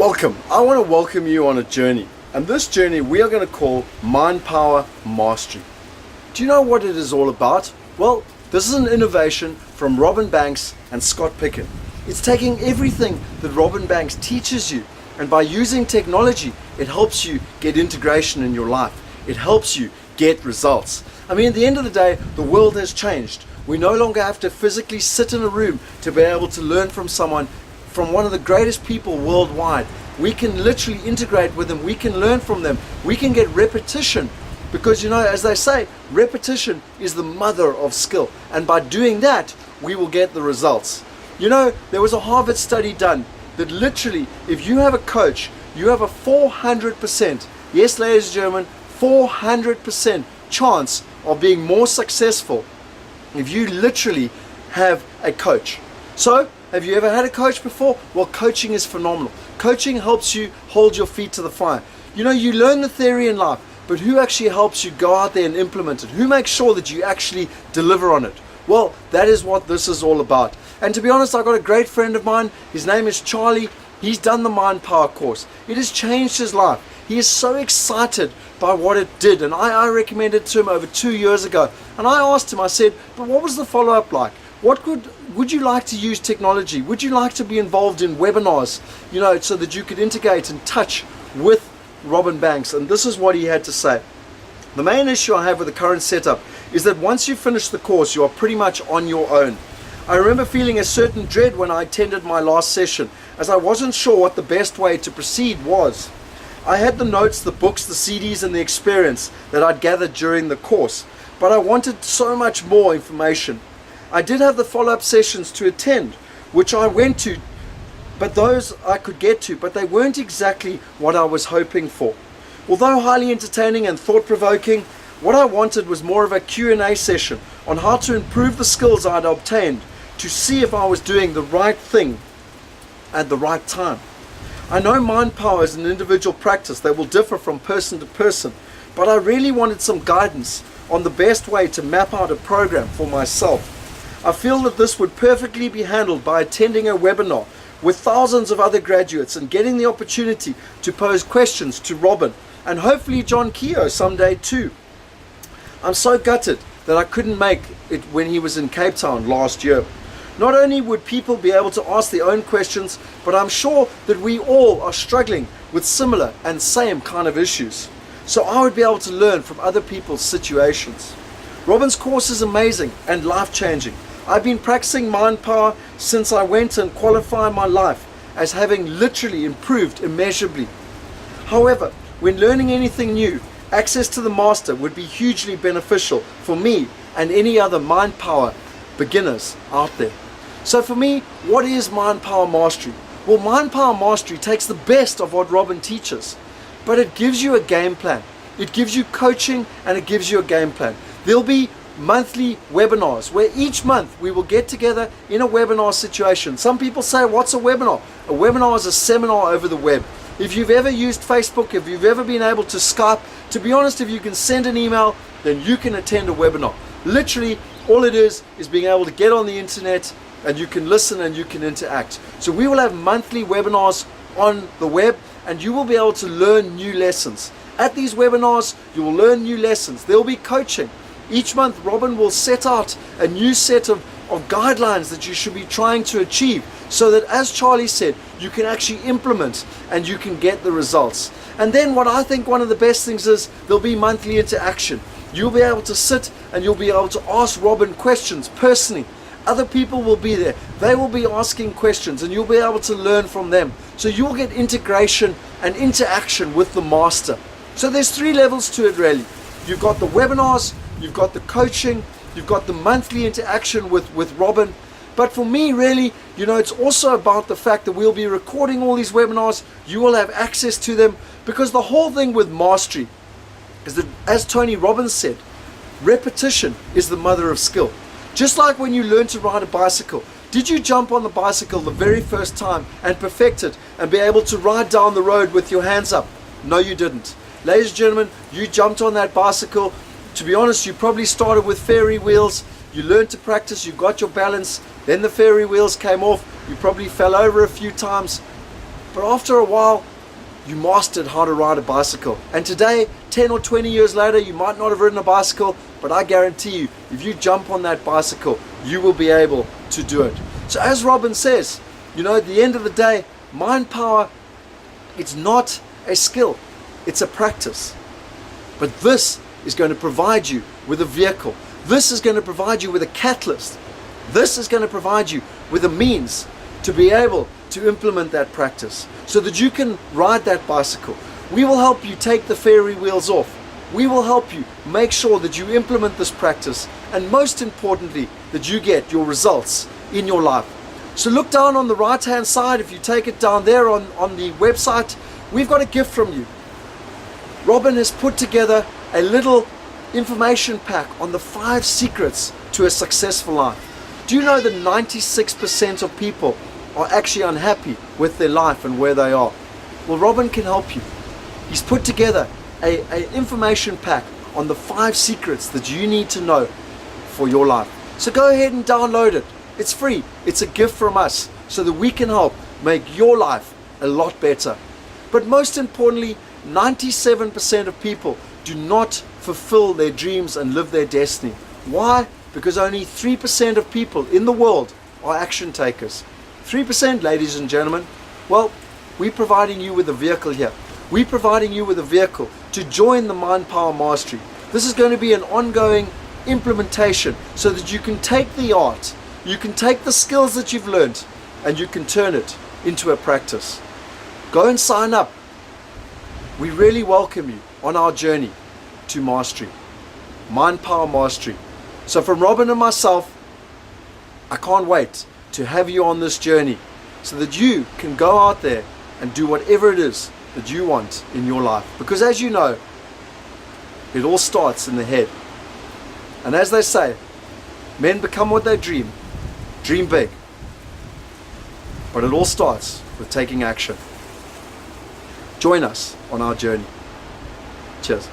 Welcome. I want to welcome you on a journey, and this journey we are going to call Mind Power Mastery. Do you know what it is all about? Well, this is an innovation from Robin Banks and Scott Picken. It's taking everything that Robin Banks teaches you, and by using technology, it helps you get integration in your life. It helps you get results. I mean, at the end of the day, the world has changed. We no longer have to physically sit in a room to be able to learn from someone, from one of the greatest people worldwide. We can literally integrate with them. We can learn from them. We can get repetition, because, you know, as they say, repetition is the mother of skill. And by doing that, we will get the results. You know, there was a Harvard study done that literally, if you have a coach, you have a 400%, yes, ladies and gentlemen, 400% chance of being more successful if you literally have a coach. So, have you ever had a coach before? Well, coaching is phenomenal. Coaching helps you hold your feet to the fire. You know, you learn the theory in life, but who actually helps you go out there and implement it? Who makes sure that you actually deliver on it? Well, that is what this is all about. And to be honest, I've got a great friend of mine. His name is Charlie. He's done the Mind Power course. It has changed his life. He is so excited by what it did. And I recommended it to him over 2 years ago. And I asked him, I said, but what was the follow-up like? Would you like to use technology? Would you like to be involved in webinars, you know, so that you could integrate and touch with Robin Banks? And this is what he had to say. The main issue I have with the current setup is that once you finish the course, you are pretty much on your own. I remember feeling a certain dread when I attended my last session, as I wasn't sure what the best way to proceed was. I had the notes, the books, the CDs, and the experience that I'd gathered during the course, but I wanted so much more information. I did have the follow-up sessions to attend, which I went to, but those I could get to, but they weren't exactly what I was hoping for. Although highly entertaining and thought-provoking, what I wanted was more of a Q&A session on how to improve the skills I'd obtained, to see if I was doing the right thing at the right time. I know Mind Power is an individual practice that will differ from person to person, but I really wanted some guidance on the best way to map out a program for myself. I feel that this would perfectly be handled by attending a webinar with thousands of other graduates and getting the opportunity to pose questions to Robin and hopefully John Keogh someday too. I'm so gutted that I couldn't make it when he was in Cape Town last year. Not only would people be able to ask their own questions, but I'm sure that we all are struggling with similar and same kind of issues. So I would be able to learn from other people's situations. Robin's course is amazing and life-changing. I've been practicing Mind Power since I went and qualified my life as having literally improved immeasurably. However, when learning anything new, access to the master would be hugely beneficial for me and any other Mind Power beginners out there. So for me, what is Mind Power Mastery? Well, Mind Power Mastery takes the best of what Robin teaches, but it gives you a game plan. It gives you coaching and it gives you a game plan. There'll be monthly webinars where each month we will get together in a webinar situation. Some people say, what's a webinar? A webinar is a seminar over the web. If you've ever used Facebook, if you've ever been able to Skype, to be honest, if you can send an email, then you can attend a webinar. Literally, all it is being able to get on the internet and you can listen and you can interact. So we will have monthly webinars on the web and you will be able to learn new lessons. At these webinars, you will learn new lessons. There will be coaching. Each month, Robin will set out a new set of guidelines that you should be trying to achieve so that, as Charlie said, you can actually implement and you can get the results. And then what I think one of the best things is there'll be monthly interaction. You'll be able to sit and you'll be able to ask Robin questions personally. Other people will be there. They will be asking questions and you'll be able to learn from them. So you'll get integration and interaction with the master. So there's 3 levels to it really. You've got the webinars, you've got the coaching, you've got the monthly interaction with Robin. But for me, really, you know, it's also about the fact that we'll be recording all these webinars. You will have access to them, because the whole thing with mastery is that, as Tony Robbins said, repetition is the mother of skill. Just like when you learn to ride a bicycle. Did you jump on the bicycle the very first time and perfect it and be able to ride down the road with your hands up? No, you didn't. Ladies and gentlemen, you jumped on that bicycle. To be honest, you probably started with fairy wheels. You learned to practice, you got your balance, then the fairy wheels came off, you probably fell over a few times. But after a while, you mastered how to ride a bicycle. And today, 10 or 20 years later, you might not have ridden a bicycle, but I guarantee you, if you jump on that bicycle, you will be able to do it. So as Robin says, at the end of the day, mind power, it's not a skill, it's a practice. But this is going to provide you with a vehicle. This is going to provide you with a catalyst. This is going to provide you with a means to be able to implement that practice so that you can ride that bicycle. We will help you take the fairy wheels off. We will help you make sure that you implement this practice, and most importantly, that you get your results in your life. So look down on the right hand side. If you take it down there on the website, we've got a gift from you. Robin has put together a little information pack on the 5 secrets to a successful life. Do you know that 96% of people are actually unhappy with their life and where they are? Well, Robin can help you. He's put together an information pack on the 5 secrets that you need to know for your life. So go ahead and download it. It's free. It's a gift from us so that we can help make your life a lot better. But most importantly, 97% of people do not fulfill their dreams and live their destiny. Why? Because only 3% of people in the world are action takers. 3%, ladies and gentlemen. Well, we're providing you with a vehicle here. We're providing you with a vehicle to join the Mind Power Mastery. This is going to be an ongoing implementation so that you can take the art, you can take the skills that you've learned, and you can turn it into a practice. Go and sign up. We really welcome you on our journey to mastery, Mind Power Mastery. So from Robin and myself, I can't wait to have you on this journey so that you can go out there and do whatever it is that you want in your life. Because as you know, it all starts in the head. And as they say, men become what they dream. Dream big. But it all starts with taking action. Join us on our journey. Cheers.